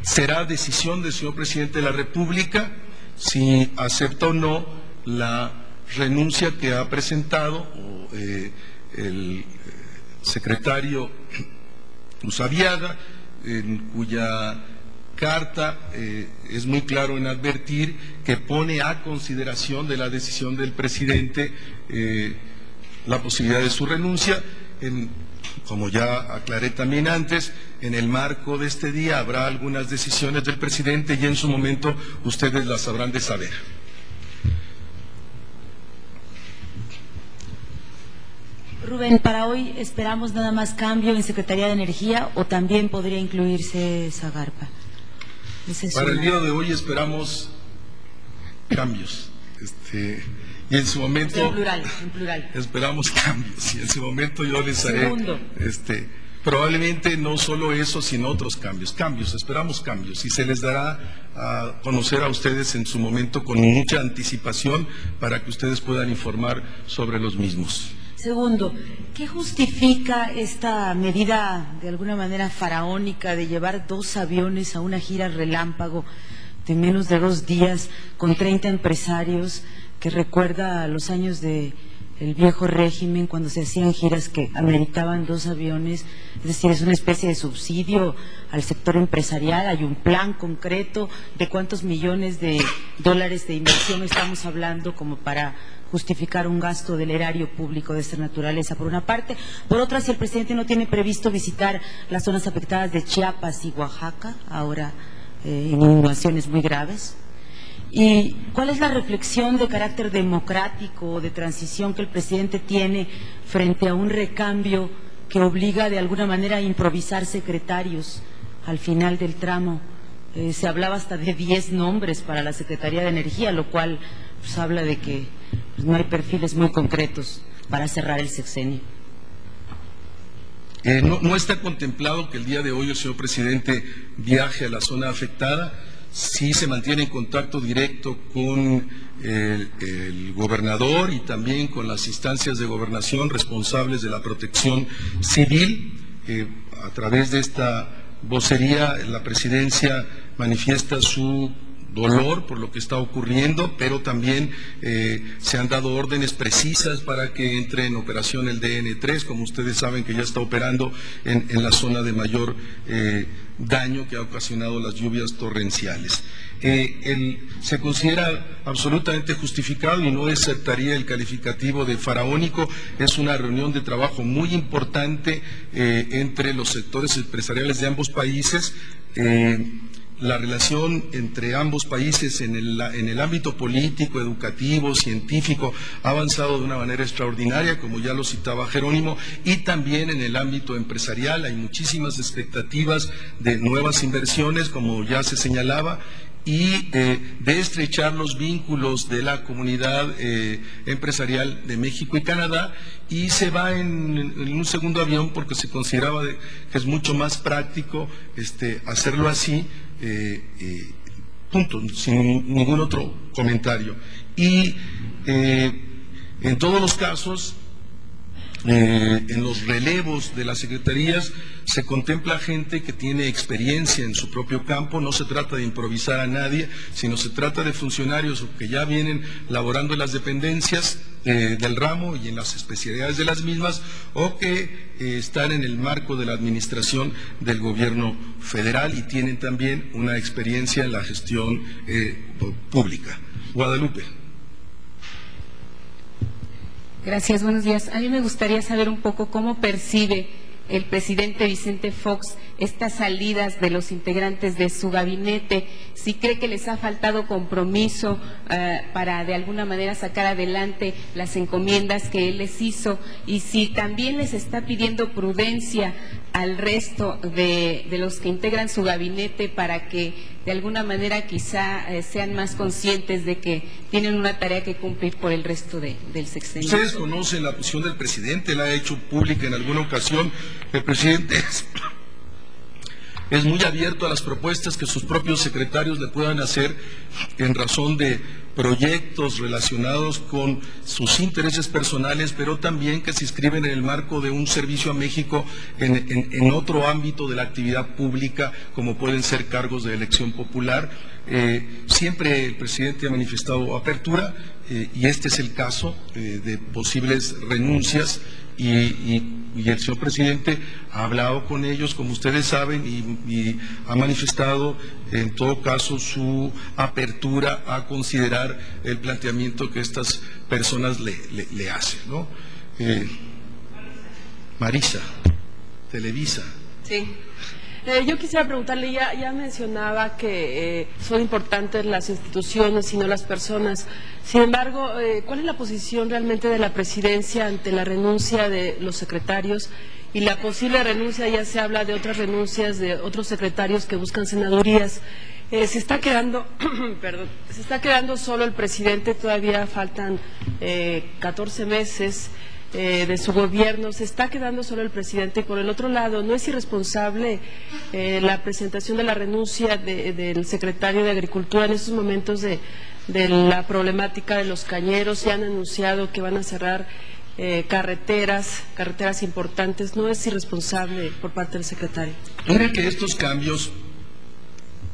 Será decisión del señor presidente de la República si acepta o no la renuncia que ha presentado el secretario Usabiaga, en cuya carta es muy claro en advertir que pone a consideración de la decisión del presidente la posibilidad de su renuncia. Como ya aclaré también antes, en el marco de este día habrá algunas decisiones del presidente y en su momento ustedes las habrán de saber. Rubén, para hoy esperamos nada más cambio en Secretaría de Energía o también podría incluirse Zagarpa. Para el día de hoy esperamos cambios. Y en su momento... En plural. Esperamos cambios. Y en su momento yo les haré... Segundo. Probablemente no solo eso, sino otros cambios. Esperamos cambios. Y se les dará a conocer a ustedes en su momento con mucha anticipación para que ustedes puedan informar sobre los mismos. Segundo, ¿qué justifica esta medida de alguna manera faraónica de llevar 2 aviones a una gira relámpago de menos de 2 días con 30 empresarios que recuerda a los años del viejo régimen cuando se hacían giras que ameritaban 2 aviones? Es decir, es una especie de subsidio al sector empresarial. Hay un plan concreto de cuántos millones de dólares de inversión estamos hablando como para justificar un gasto del erario público de esta naturaleza, por una parte. Por otra, si el presidente no tiene previsto visitar las zonas afectadas de Chiapas y Oaxaca, ahora en inundaciones muy graves. ¿Y cuál es la reflexión de carácter democrático o de transición que el presidente tiene frente a un recambio que obliga de alguna manera a improvisar secretarios al final del tramo? Se hablaba hasta de 10 nombres para la Secretaría de Energía, lo cual pues habla de que no hay perfiles muy concretos para cerrar el sexenio. No está contemplado que el día de hoy el señor presidente viaje a la zona afectada. Sí se mantiene en contacto directo con el gobernador y también con las instancias de gobernación responsables de la protección civil. A través de esta vocería, la presidencia manifiesta su dolor por lo que está ocurriendo, pero también se han dado órdenes precisas para que entre en operación el DN3, como ustedes saben que ya está operando en la zona de mayor daño que ha ocasionado las lluvias torrenciales. Se considera absolutamente justificado y no aceptaría el calificativo de faraónico. Es una reunión de trabajo muy importante entre los sectores empresariales de ambos países. La relación entre ambos países en el ámbito político, educativo, científico ha avanzado de una manera extraordinaria, como ya lo citaba Jerónimo, y también en el ámbito empresarial hay muchísimas expectativas de nuevas inversiones, como ya se señalaba, y de estrechar los vínculos de la comunidad empresarial de México y Canadá, y se va en un segundo avión porque se consideraba que es mucho más práctico hacerlo así. Punto, sin ningún otro comentario. Y en todos los casos, en los relevos de las secretarías se contempla gente que tiene experiencia en su propio campo. No se trata de improvisar a nadie, sino se trata de funcionarios que ya vienen laborando en las dependencias del ramo y en las especialidades de las mismas, o que están en el marco de la administración del gobierno federal y tienen también una experiencia en la gestión pública. Guadalupe. Gracias, buenos días. A mí me gustaría saber un poco cómo percibe el presidente Vicente Fox estas salidas de los integrantes de su gabinete, si cree que les ha faltado compromiso para de alguna manera sacar adelante las encomiendas que él les hizo, y si también les está pidiendo prudencia al resto de los que integran su gabinete para que de alguna manera quizá sean más conscientes de que tienen una tarea que cumplir por el resto del sexenio. Ustedes conocen la posición del presidente, la ha hecho pública en alguna ocasión. El presidente es muy abierto a las propuestas que sus propios secretarios le puedan hacer en razón de proyectos relacionados con sus intereses personales, pero también que se inscriben en el marco de un servicio a México en otro ámbito de la actividad pública, como pueden ser cargos de elección popular. Siempre el presidente ha manifestado apertura y este es el caso de posibles renuncias y el señor presidente ha hablado con ellos, como ustedes saben, y ha manifestado en todo caso su apertura a considerar el planteamiento que estas personas le hacen, ¿no? Marisa, Televisa. Sí. Yo quisiera preguntarle, ya mencionaba que son importantes las instituciones y no las personas. Sin embargo, ¿cuál es la posición realmente de la presidencia ante la renuncia de los secretarios y la posible renuncia? Ya se habla de otras renuncias de otros secretarios que buscan senadurías. Se está quedando, se está quedando solo el presidente, todavía faltan 14 meses. De su gobierno, se está quedando solo el presidente, y por el otro lado, ¿no es irresponsable la presentación de la renuncia del secretario de Agricultura en estos momentos de la problemática de los cañeros? Ya han anunciado que van a cerrar carreteras importantes. ¿No es irresponsable por parte del secretario? Yo creo que estos cambios,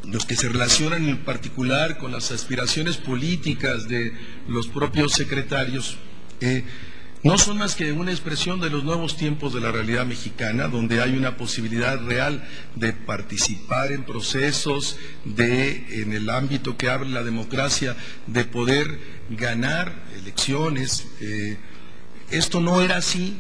los que se relacionan en particular con las aspiraciones políticas de los propios secretarios, no son más que una expresión de los nuevos tiempos de la realidad mexicana, donde hay una posibilidad real de participar en procesos, en el ámbito que abre la democracia, de poder ganar elecciones. Esto no era así,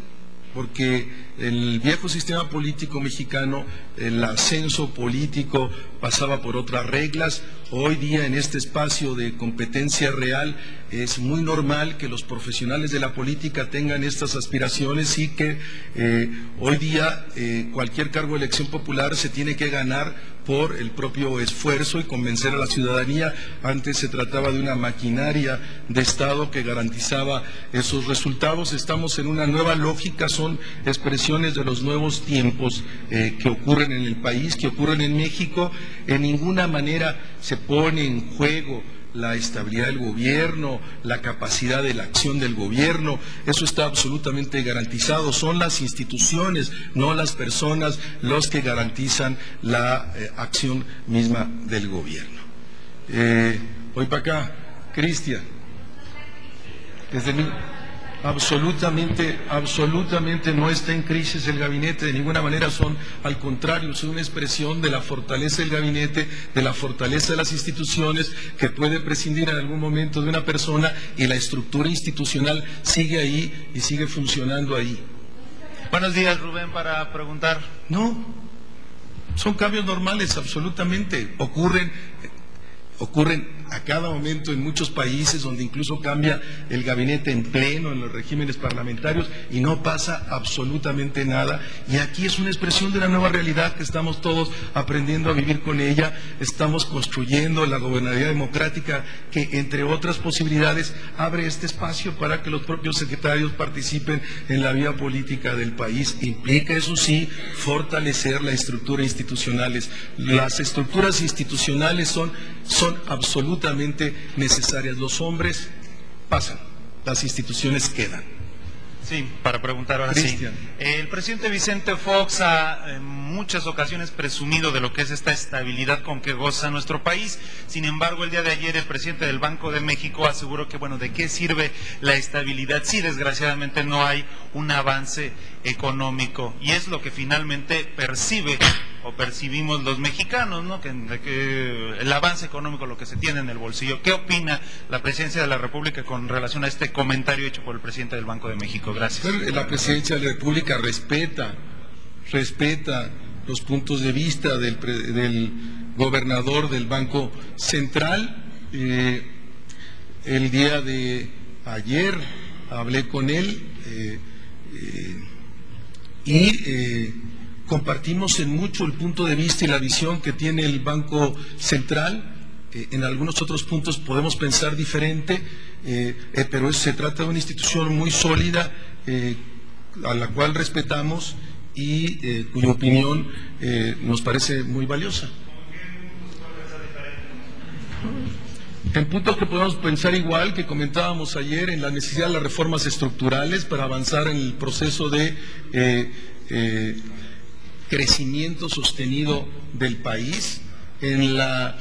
porque el viejo sistema político mexicano, el ascenso político pasaba por otras reglas. Hoy día, en este espacio de competencia real, es muy normal que los profesionales de la política tengan estas aspiraciones y que hoy día cualquier cargo de elección popular se tiene que ganar por el propio esfuerzo y convencer a la ciudadanía. Antes se trataba de una maquinaria de Estado que garantizaba esos resultados. Estamos en una nueva lógica, son expresiones de los nuevos tiempos que ocurren en el país, que ocurren en México. En ninguna manera se pone en juego la estabilidad del gobierno, la capacidad de la acción del gobierno. Eso está absolutamente garantizado. Son las instituciones, no las personas, los que garantizan la acción misma del gobierno. Voy para acá, Cristian. Absolutamente no está en crisis el gabinete, de ninguna manera. Al contrario, son una expresión de la fortaleza del gabinete, de la fortaleza de las instituciones, que puede prescindir en algún momento de una persona, y la estructura institucional sigue ahí y sigue funcionando ahí. Buenos días, Rubén, para preguntar. No, son cambios normales, absolutamente. Ocurren a cada momento en muchos países, donde incluso cambia el gabinete en pleno, en los regímenes parlamentarios, y no pasa absolutamente nada. Y aquí es una expresión de la nueva realidad que estamos todos aprendiendo a vivir con ella. Estamos construyendo la gobernabilidad democrática que, entre otras posibilidades, abre este espacio para que los propios secretarios participen en la vida política del país. Implica, eso sí, fortalecer las estructuras institucionales. Las estructuras institucionales son absolutamente necesarias. Los hombres pasan, las instituciones quedan. Sí, para preguntar ahora sí. El presidente Vicente Fox ha en muchas ocasiones presumido de lo que es esta estabilidad con que goza nuestro país. Sin embargo, el día de ayer el presidente del Banco de México aseguró que, bueno, ¿de qué sirve la estabilidad si desgraciadamente no hay un avance económico? Y es lo que finalmente percibimos los mexicanos, ¿no? Que el avance económico, lo que se tiene en el bolsillo. ¿Qué opina la presidencia de la República con relación a este comentario hecho por el presidente del Banco de México? Gracias. La presidencia de la República respeta los puntos de vista del gobernador del Banco Central. El día de ayer hablé con él y compartimos en mucho el punto de vista y la visión que tiene el Banco Central. En algunos otros puntos podemos pensar diferente, pero se trata de una institución muy sólida, a la cual respetamos, y cuya opinión nos parece muy valiosa. En puntos que podemos pensar igual, que comentábamos ayer, en la necesidad de las reformas estructurales para avanzar en el proceso de crecimiento sostenido del país, en la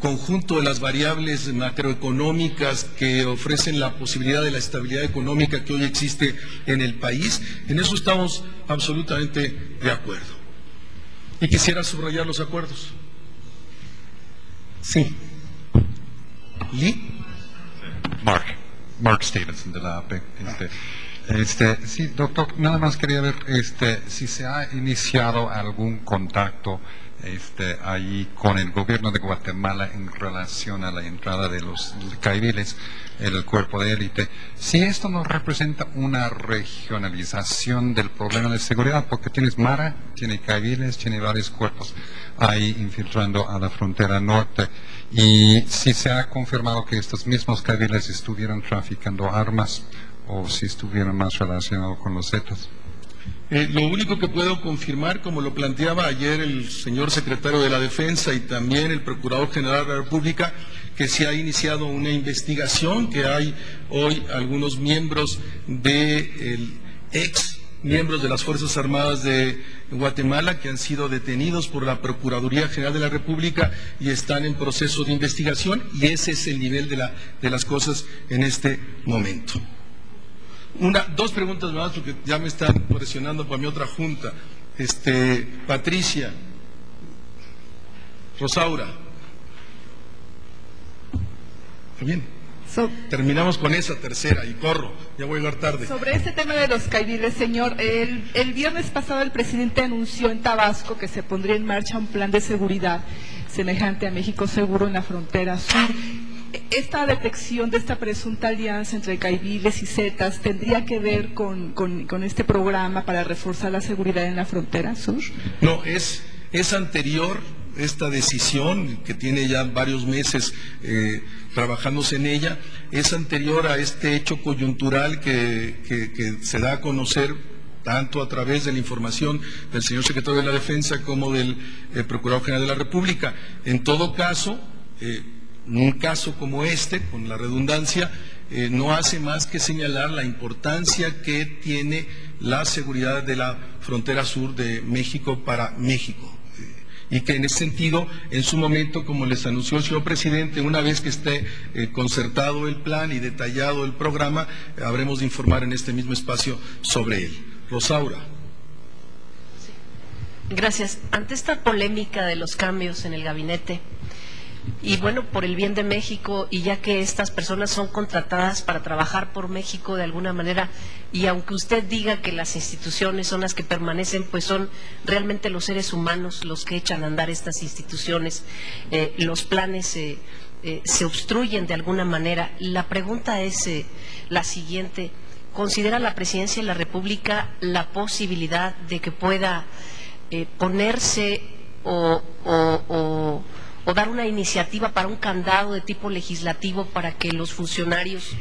conjunto de las variables macroeconómicas que ofrecen la posibilidad de la estabilidad económica que hoy existe en el país. En eso estamos absolutamente de acuerdo. Y quisiera subrayar los acuerdos. Sí. ¿Lee? Mark Stevenson de la AP. Sí, doctor, nada más quería ver si se ha iniciado algún contacto ahí con el gobierno de Guatemala en relación a la entrada de los caiviles, el cuerpo de élite. Si esto no representa una regionalización del problema de seguridad, porque tienes Mara, tiene caiviles, tiene varios cuerpos ahí infiltrando a la frontera norte, y si se ha confirmado que estos mismos caiviles estuvieran traficando armas o si estuvieran más relacionados con los Zetas. Lo único que puedo confirmar, como lo planteaba ayer el señor secretario de la Defensa y también el Procurador General de la República, que se ha iniciado una investigación, que hay hoy algunos miembros miembros de las Fuerzas Armadas de Guatemala que han sido detenidos por la Procuraduría General de la República y están en proceso de investigación, y ese es el nivel de las cosas en este momento. Dos preguntas más, porque ya me están presionando para mi otra junta. Patricia, Rosaura. Bien. Terminamos con esa tercera y corro, ya voy a llegar tarde. Sobre este tema de los caiviles, señor, el viernes pasado el presidente anunció en Tabasco que se pondría en marcha un plan de seguridad semejante a México Seguro en la frontera sur. ¿Esta detección de esta presunta alianza entre caiviles y zetas tendría que ver con este programa para reforzar la seguridad en la frontera sur? No, es anterior esta decisión, que tiene ya varios meses trabajándose en ella, es anterior a este hecho coyuntural que se da a conocer tanto a través de la información del señor secretario de la Defensa como del Procurador General de la República. En todo caso, un caso como este, con la redundancia, no hace más que señalar la importancia que tiene la seguridad de la frontera sur de México para México. Y que en ese sentido, en su momento, como les anunció el señor presidente, una vez que esté concertado el plan y detallado el programa, habremos de informar en este mismo espacio sobre él. Rosaura. Gracias. Ante esta polémica de los cambios en el gabinete, y bueno, por el bien de México, y ya que estas personas son contratadas para trabajar por México de alguna manera, y aunque usted diga que las instituciones son las que permanecen, pues son realmente los seres humanos los que echan a andar estas instituciones, los planes se obstruyen de alguna manera. La pregunta es la siguiente: ¿considera la Presidencia de la República la posibilidad de que pueda ponerse o dar una iniciativa para un candado de tipo legislativo para que los funcionarios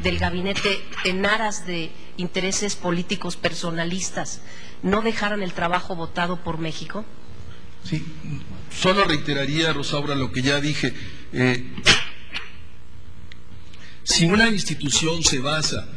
del gabinete, en aras de intereses políticos personalistas, no dejaran el trabajo votado por México? Sí, solo reiteraría, Rosaura, lo que ya dije. Si una institución se basa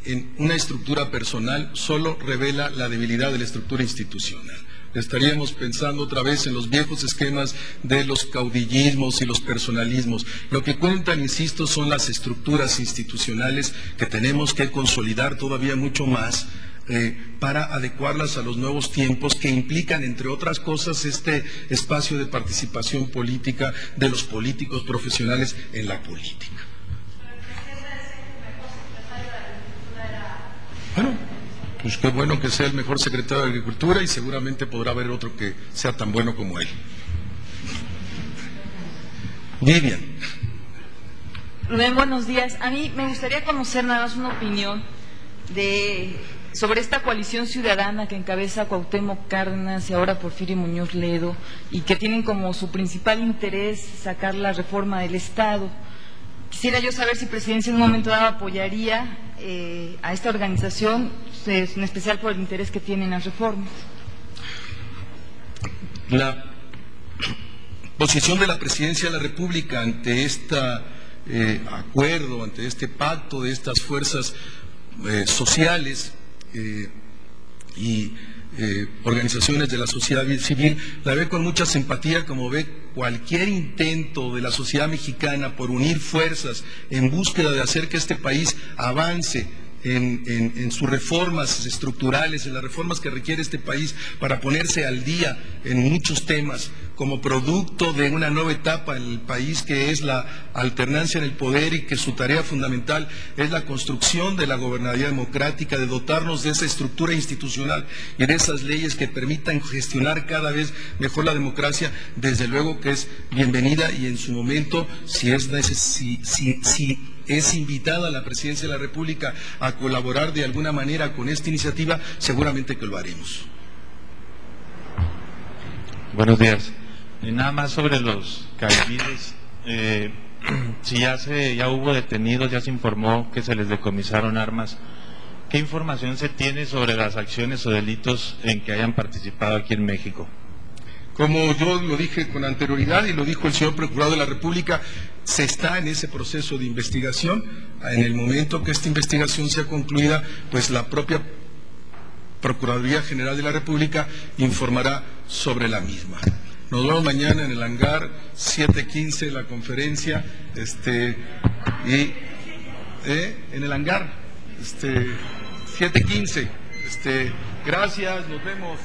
en una estructura personal, solo revela la debilidad de la estructura institucional. Estaríamos pensando otra vez en los viejos esquemas de los caudillismos y los personalismos. Lo que cuentan, insisto, son las estructuras institucionales que tenemos que consolidar todavía mucho más para adecuarlas a los nuevos tiempos que implican, entre otras cosas, este espacio de participación política de los políticos profesionales en la política. Bueno, pues qué bueno que sea el mejor secretario de Agricultura, y seguramente podrá haber otro que sea tan bueno como él. Vivian. Rubén, buenos días. A mí me gustaría conocer nada más una opinión sobre esta coalición ciudadana que encabeza Cuauhtémoc Cárdenas y ahora Porfirio Muñoz Ledo, y que tienen como su principal interés sacar la reforma del Estado. Quisiera yo saber si Presidencia en un momento dado apoyaría a esta organización, en especial por el interés que tienen las reformas. La posición de la Presidencia de la República ante este acuerdo, ante este pacto de estas fuerzas sociales y organizaciones de la sociedad civil, la ve con mucha simpatía, como ve cualquier intento de la sociedad mexicana por unir fuerzas en búsqueda de hacer que este país avance en sus reformas estructurales, en las reformas que requiere este país para ponerse al día en muchos temas, como producto de una nueva etapa en el país, que es la alternancia en el poder, y que su tarea fundamental es la construcción de la gobernabilidad democrática, de dotarnos de esa estructura institucional y de esas leyes que permitan gestionar cada vez mejor la democracia. Desde luego que es bienvenida, y en su momento, si es invitada la Presidencia de la República a colaborar de alguna manera con esta iniciativa, seguramente que lo haremos. Buenos días. Nada más sobre los cabiles, si ya hubo detenidos, ya se informó que se les decomisaron armas, ¿qué información se tiene sobre las acciones o delitos en que hayan participado aquí en México? Como yo lo dije con anterioridad y lo dijo el señor Procurador de la República, se está en ese proceso de investigación. En el momento que esta investigación sea concluida, pues la propia Procuraduría General de la República informará sobre la misma. Nos vemos mañana en el hangar, 7:15, la conferencia, en el hangar, 7:15. Gracias, nos vemos.